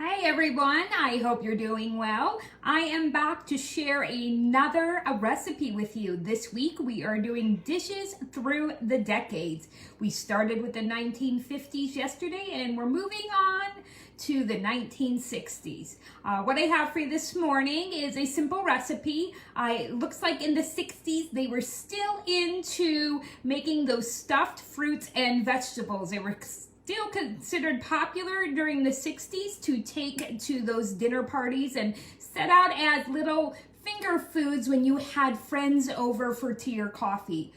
Hi everyone, I hope you're doing well. I am back to share another recipe with you. This week we are doing dishes through the decades. We started with the 1950s yesterday and we're moving on to the 1960s. What I have for you this morning is a simple recipe. It looks like in the 60s they were still into making those stuffed fruits and vegetables. They were still considered popular during the 60s to take to those dinner parties and set out as little finger foods when you had friends over for tea or coffee.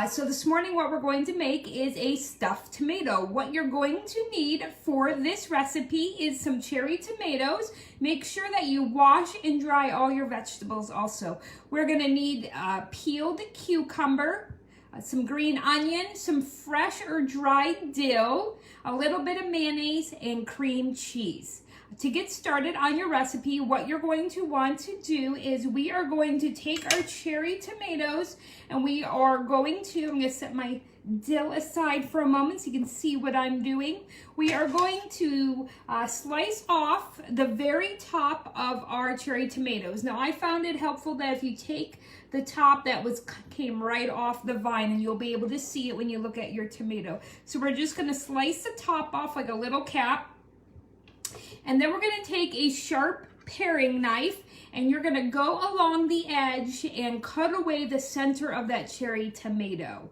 So this morning what we're going to make is a stuffed tomato. What you're going to need for this recipe is some cherry tomatoes. Make sure that you wash and dry all your vegetables also. We're going to need peeled cucumber, some green onion, some fresh or dried dill, a little bit of mayonnaise, and cream cheese. To get started on your recipe, what you're going to want to do is we are going to take our cherry tomatoes and we are going to, I'm going to set my dill aside for a moment so you can see what I'm doing. We are going to slice off the very top of our cherry tomatoes. Now I found it helpful that if you take the top that came right off the vine, and you'll be able to see it when you look at your tomato. So we're just going to slice the top off like a little cap. And then we're going to take a sharp paring knife and you're going to go along the edge and cut away the center of that cherry tomato.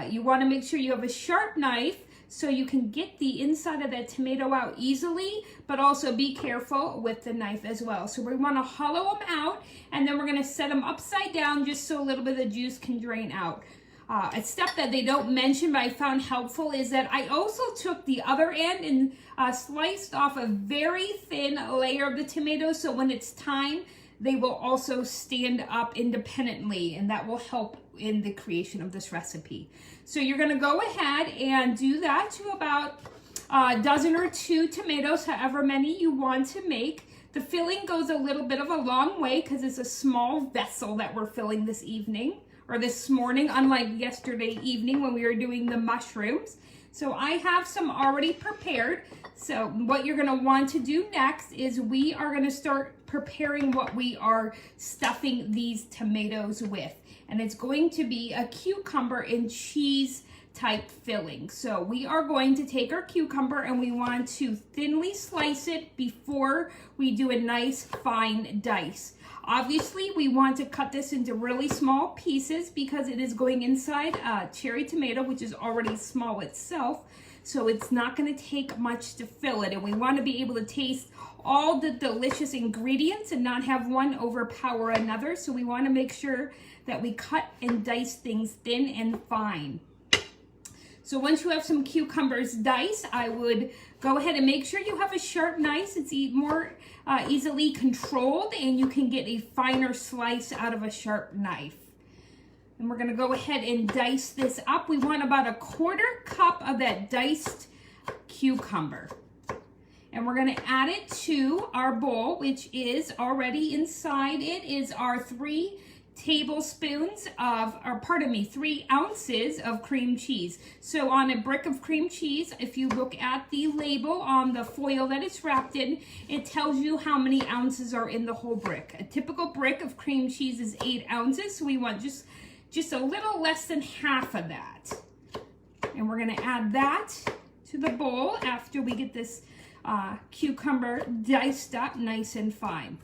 You want to make sure you have a sharp knife so you can get the inside of that tomato out easily, but also be careful with the knife as well. So we want to hollow them out and then we're going to set them upside down just so a little bit of the juice can drain out. A step that they don't mention but I found helpful is that I also took the other end and sliced off a very thin layer of the tomatoes, so when it's time they will also stand up independently, and that will help in the creation of this recipe. So you're going to go ahead and do that to about a dozen or two tomatoes, however many you want to make. The filling goes a little bit of a long way because it's a small vessel that we're filling this evening or this morning, unlike yesterday evening when we were doing the mushrooms. So I have some already prepared. So what you're going to want to do next is we are going to start preparing what we are stuffing these tomatoes with. And it's going to be a cucumber and cheese type filling. So we are going to take our cucumber and we want to thinly slice it before we do a nice fine dice. Obviously, we want to cut this into really small pieces because it is going inside a cherry tomato, which is already small itself. So it's not going to take much to fill it. And we want to be able to taste all the delicious ingredients and not have one overpower another. So we want to make sure that we cut and dice things thin and fine. So once you have some cucumbers diced, I would go ahead and make sure you have a sharp knife. It's more easily controlled and you can get a finer slice out of a sharp knife. And we're going to go ahead and dice this up. We want about a 1/4 cup of that diced cucumber. And we're going to add it to our bowl, which is already inside it is our 3 ounces of cream cheese. So on a brick of cream cheese, if you look at the label on the foil that it's wrapped in, it tells you how many ounces are in the whole brick. A typical brick of cream cheese is 8 ounces, so we want just a little less than half of that. And we're going to add that to the bowl after we get this cucumber diced up nice and fine.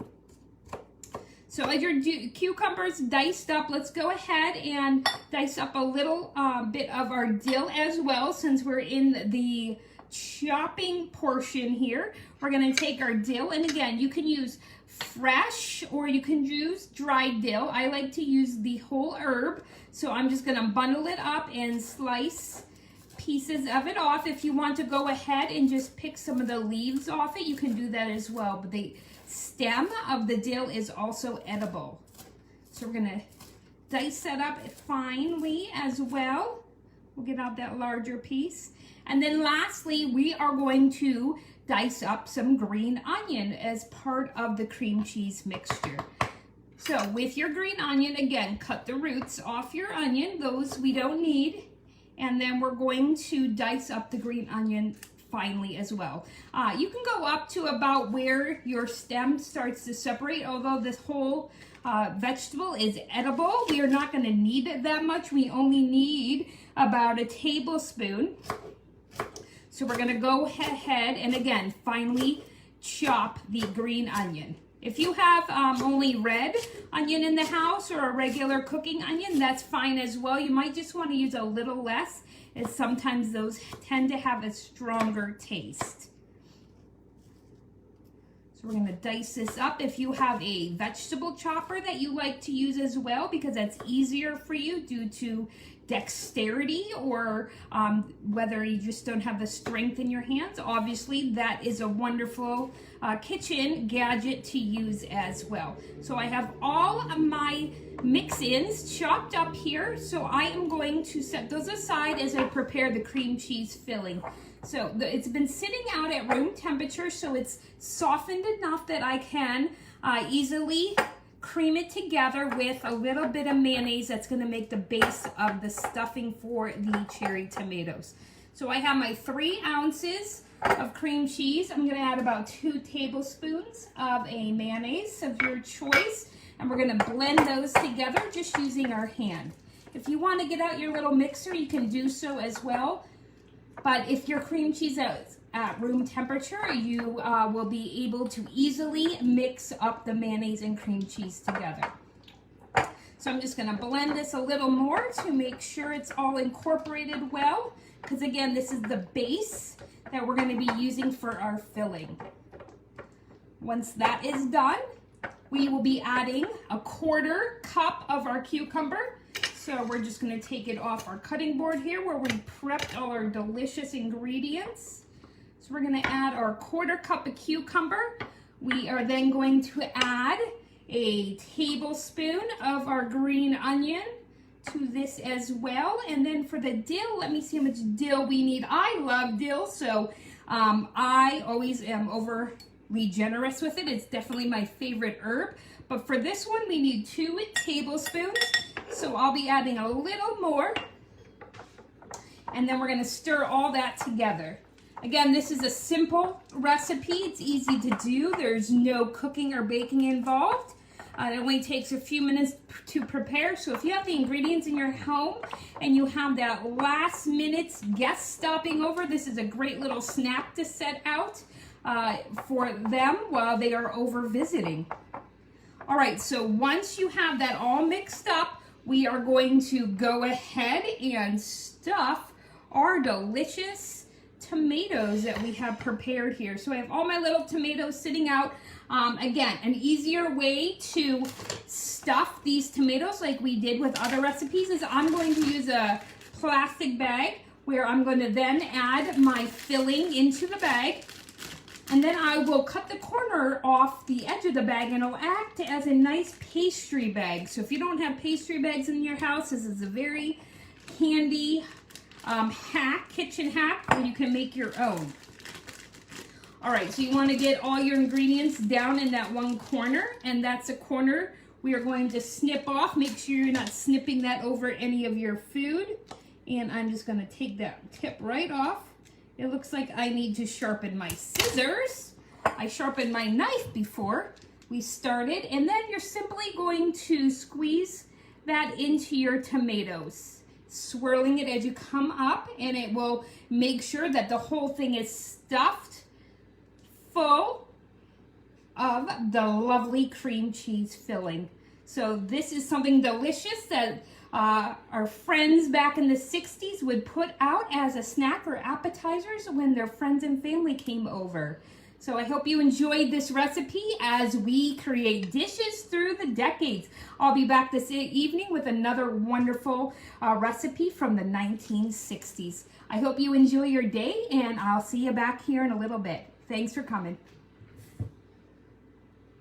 So as your cucumbers diced up, let's go ahead and dice up a little bit of our dill as well. Since we're in the chopping portion here, we're going to take our dill, and again, you can use fresh or you can use dried dill. I like to use the whole herb, so I'm just going to bundle it up and slice pieces of it off. If you want to go ahead and just pick some of the leaves off it, you can do that as well, but the stem of the dill is also edible. So we're going to dice that up finely as well. We'll get out that larger piece. And then lastly, we are going to dice up some green onion as part of the cream cheese mixture. So with your green onion, again, cut the roots off your onion. Those we don't need. And then we're going to dice up the green onion finely as well. You can go up to about where your stem starts to separate, although this whole vegetable is edible. We are not going to need it that much. We only need about a tablespoon. So we're going to go ahead and again finely chop the green onion. If you have only red onion in the house or a regular cooking onion, that's fine as well. You might just want to use a little less, as sometimes those tend to have a stronger taste. So we're going to dice this up. If you have a vegetable chopper that you like to use as well, because that's easier for you due to dexterity or whether you just don't have the strength in your hands, obviously that is a wonderful kitchen gadget to use as well. So I have all of my mix-ins chopped up here, so I am going to set those aside as I prepare the cream cheese filling. So it's been sitting out at room temperature, so it's softened enough that I can easily cream it together with a little bit of mayonnaise that's going to make the base of the stuffing for the cherry tomatoes. So I have my 3 ounces of cream cheese. I'm going to add about 2 tablespoons of a mayonnaise of your choice, and we're going to blend those together just using our hand. If you want to get out your little mixer, you can do so as well. But if your cream cheese is at room temperature, you will be able to easily mix up the mayonnaise and cream cheese together. So I'm just going to blend this a little more to make sure it's all incorporated well, because again, this is the base that we're going to be using for our filling. Once that is done, we will be adding a 1/4 cup of our cucumber. So we're just going to take it off our cutting board here where we prepped all our delicious ingredients. So we're going to add our 1/4 cup of cucumber. We are then going to add a tablespoon of our green onion to this as well. And then for the dill, let me see how much dill we need. I love dill, so I always am overly generous with it. It's definitely my favorite herb. But for this one, we need 2 tablespoons. So I'll be adding a little more. And then we're going to stir all that together. Again, this is a simple recipe. It's easy to do. There's no cooking or baking involved. It only takes a few minutes to prepare. So if you have the ingredients in your home and you have that last minute guest stopping over, this is a great little snack to set out for them while they are over visiting. All right, so once you have that all mixed up, we are going to go ahead and stuff our delicious tomatoes that we have prepared here. So I have all my little tomatoes sitting out. Again, an easier way to stuff these tomatoes like we did with other recipes is I'm going to use a plastic bag where I'm going to then add my filling into the bag. And then I will cut the corner off the edge of the bag and it'll act as a nice pastry bag. So if you don't have pastry bags in your house, this is a very handy kitchen hack where you can make your own. All right, so you want to get all your ingredients down in that one corner, and that's a corner we are going to snip off. Make sure you're not snipping that over any of your food. And I'm just going to take that tip right off. It looks like I need to sharpen my scissors. I sharpened my knife before we started, and then you're simply going to squeeze that into your tomatoes, swirling it as you come up, and it will make sure that the whole thing is stuffed full of the lovely cream cheese filling. So this is something delicious that our friends back in the 60s would put out as a snack or appetizers when their friends and family came over. So I hope you enjoyed this recipe as we create dishes through the decades. I'll be back this evening with another wonderful recipe from the 1960s. I hope you enjoy your day, and I'll see you back here in a little bit. Thanks for coming.